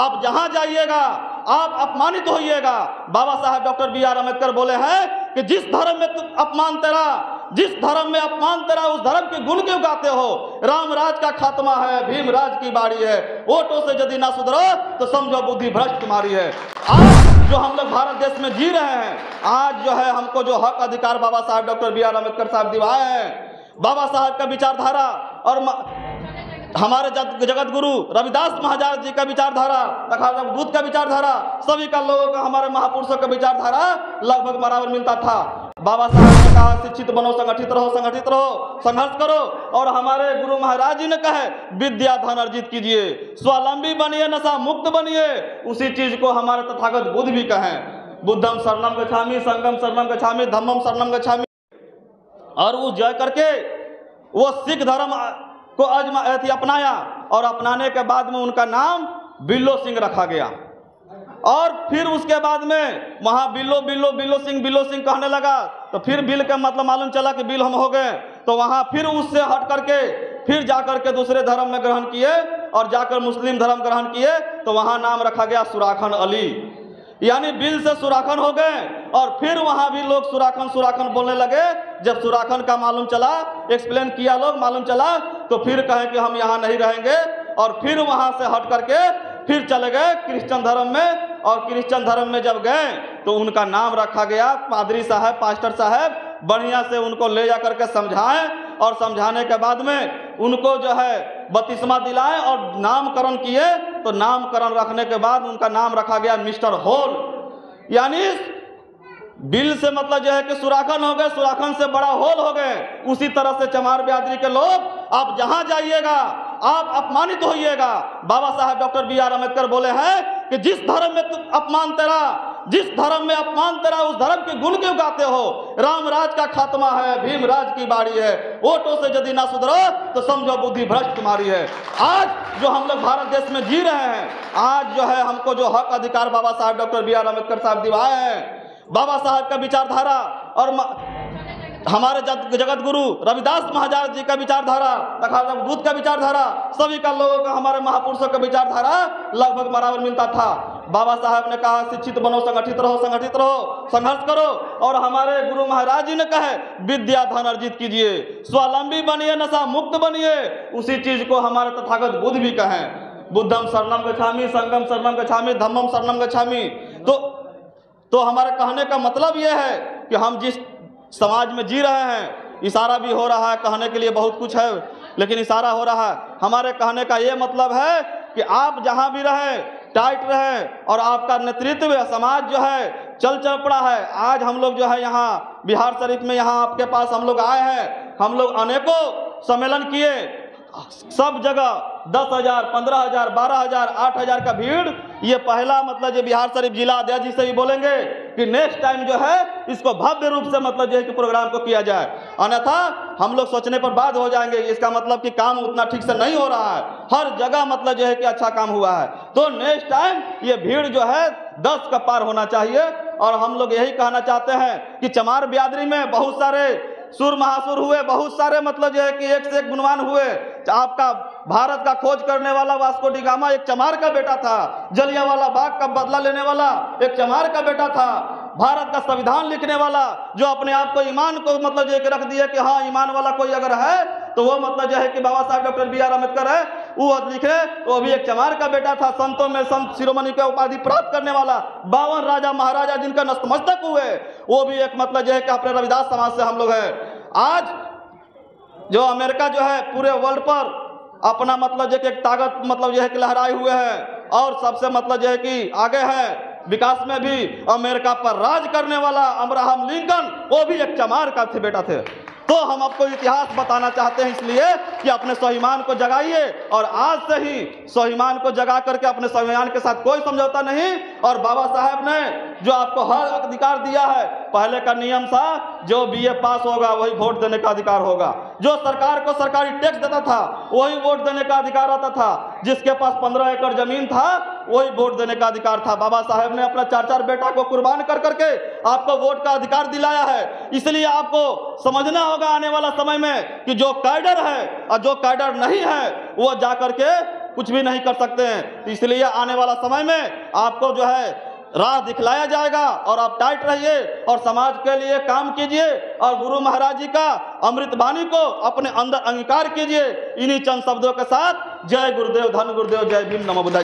आप जहां जाइएगा आप अपमानित होइएगा। बाबा साहब डॉक्टर बी.आर. अम्बेडकर बोले हैं कि जिस धर्म में अपमान तेरा, जिस धर्म में अपमान तेरा उस धर्म के गुण क्यों गाते हो। राम राज का खात्मा है, भीम राज की बारी है, वोटों से यदि ना सुधरो तो समझो बुद्धि भ्रष्ट तुम्हारी है। आज जो हम लोग भारत देश में जी रहे हैं, आज जो है हमको जो हक अधिकार बाबा साहब डॉक्टर बी.आर. अम्बेडकर साहब दिवाए हैं, बाबा साहब का विचारधारा और हमारे जगत गुरु रविदास महाराज जी का विचारधारा, तथा बुद्ध का विचारधारा, सभी का लोगों का, हमारे महापुरुषों का विचारधारा लगभग बराबर मिलता था। बाबा साहब ने कहा शिक्षित बनो, संगठित रहो, संगठित रहो, संघर्ष करो। और हमारे गुरु महाराज जी ने कहे विद्या धन अर्जित कीजिए, स्वावलंबी बनिए, नशा मुक्त बनिए। उसी चीज को हमारे तथागत बुद्ध भी कहें, बुद्धम शरणम गच्छामि, संघम शरणम गच्छामि, धम्मम शरणम गच्छामि। और वो जय करके वो सिख धर्म को अपनाया और अपनाने के बाद में उनका नाम बिल्लो सिंह रखा गया। और फिर उसके बाद में वहाँ बिल्लो सिंह कहने लगा, तो फिर बिल का मतलब मालूम चला कि बिल हम हो गए। तो वहाँ फिर उससे हट करके फिर जाकर के दूसरे धर्म में ग्रहण किए और जाकर मुस्लिम धर्म ग्रहण किए, तो वहाँ नाम रखा गया सुराखन अली, यानी बिल से सुराखन हो गए। और फिर वहां भी लोग सुराखन बोलने लगे। जब सुराखन का मालूम चला, एक्सप्लेन किया लोग, मालूम चला, तो फिर कहे कि हम यहाँ नहीं रहेंगे। और फिर वहां से हट करके फिर चले गए क्रिश्चियन धर्म में। और क्रिश्चियन धर्म में जब गए तो उनका नाम रखा गया पादरी साहब, पास्टर साहब। बढ़िया से उनको ले जा करके समझाएं और समझाने के बाद में उनको जो है बपतिस्मा दिलाए और नामकरण किए। तो नामकरण रखने के बाद उनका नाम रखा गया मिस्टर होल, यानी बिल से मतलब जो है कि सुराखन हो गए, सुराखन से बड़ा होल हो गए। उसी तरह से चमार बिरादरी के लोग आप जहां जाइएगा आप अपमानित होइएगा। बाबा साहब डॉक्टर बी.आर. अम्बेडकर बोले हैं कि जिस धर्म में अपमान तेरा, जिस धर्म में अपमान तेरा उस धर्म के गुण क्यों गाते हो। राम राज का खात्मा है, भीम राज की बारी है, वोटों से यदि ना सुधरो तो समझो बुद्धि भ्रष्ट तुम्हारी है। आज जो हम लोग भारत देश में जी रहे हैं, आज जो है हमको जो हक अधिकार बाबा साहब डॉक्टर बी.आर. अम्बेडकर साहब दिवाए हैं, बाबा साहब का विचारधारा और हमारे जगत गुरु रविदास महाराज जी का विचारधारा, तथा बुद्ध का विचारधारा, सभी का लोगों का, हमारे महापुरुषों का विचारधारा लगभग बराबर मिलता था। बाबा साहब ने कहा शिक्षित बनो, संगठित रहो, संगठित रहो, संघर्ष करो। और हमारे गुरु महाराज जी ने कहे विद्या धन अर्जित कीजिए, स्वावलंबी बनिए, नशा मुक्त बनिए। उसी चीज को हमारे तथागत बुद्ध भी कहें, बुद्धम शरणम गच्छामि, संघम शरणम गच्छामि, धम्मम शरणम गच्छामि। तो हमारे कहने का मतलब यह है कि हम जिस समाज में जी रहे हैं, इशारा भी हो रहा है, कहने के लिए बहुत कुछ है लेकिन इशारा हो रहा है। हमारे कहने का ये मतलब है कि आप जहां भी रहे टाइट रहे और आपका नेतृत्व समाज जो है चल पड़ा है। आज हम लोग जो है यहाँ बिहार शरीफ में यहाँ आपके पास हम लोग आए हैं। हम लोग अनेकों सम्मेलन किए, सब जगह 10,000, 15,000, 12,000, 8,000 का भीड़। ये पहला मतलब जो बिहार शरीफ जिला अध्यक्ष जी से भी बोलेंगे कि नेक्स्ट टाइम जो है इसको भव्य रूप से मतलब जो है कि प्रोग्राम को किया जाए, अन्यथा हम लोग सोचने पर बाध्य हो जाएंगे। इसका मतलब कि काम उतना ठीक से नहीं हो रहा है, हर जगह मतलब जो है कि अच्छा काम हुआ है। तो नेक्स्ट टाइम ये भीड़ जो है 10 का पार होना चाहिए। और हम लोग यही कहना चाहते हैं कि चमार बिरादरी में बहुत सारे सुर महासुर हुए, बहुत सारे मतलब जो है कि एक से एक गुणवान हुए। आपका भारत का खोज करने वाला वास्को डी गामा एक चमार का बेटा था, जलियांवाला बाग का बदला लेने वाला एक चमार का बेटा था, भारत का संविधान लिखने वाला जो अपने आप को ईमान को मतलब जो है कि रख दिया कि हाँ ईमान वाला कोई अगर है तो वो मतलब जो है कि बाबा साहब डॉक्टर बी.आर. अम्बेडकर है, वो लिखे तो अभी एक चमार का बेटा था। संतों में संत शिरोमणि का उपाधि प्राप्त करने वाला 52 राजा महाराजा जिनका नतमस्तक हुए, वो भी एक मतलब जो है कि अपने रविदास समाज से हम लोग हैं। आज जो अमेरिका जो है पूरे वर्ल्ड पर अपना मतलब जो एक ताकत मतलब जो है कि लहराए हुए हैं और सबसे मतलब जो है कि आगे है विकास में भी। अमेरिका पर राज करने वाला अब्राहम लिंकन वो भी एक चमार का थे बेटा थे। तो हम आपको इतिहास बताना चाहते हैं इसलिए कि अपने स्वाभिमान को जगाइए। और आज से ही स्वाभिमान को जगा करके अपने स्वाभिमान के साथ कोई समझौता नहीं। और बाबा साहब ने जो आपको हर अधिकार दिया है, पहले का नियम था जो बीए पास होगा वही वोट देने का अधिकार होगा, जो सरकार को सरकारी टैक्स देता था वही वोट देने का अधिकार आता था, जिसके पास 15 एकड़ जमीन था वही वोट देने का अधिकार था। बाबा साहब ने अपना 4-4 बेटा को कुर्बान कर करके आपको वोट का अधिकार दिलाया है। इसलिए आपको समझना होगा आने वाला समय में कि जो कैडर है और जो कैडर नहीं है वो जाकर के कुछ भी नहीं कर सकते हैं। तो इसलिए आने वाला समय में आपको जो है राह दिखलाया जाएगा और आप टाइट रहिए और समाज के लिए काम कीजिए और गुरु महाराज जी का अमृत वाणी को अपने अंदर अंगीकार कीजिए। इन्हीं चंद शब्दों के साथ जय गुरुदेव, धन गुरुदेव, जय भीम, नमो बुद्धाय।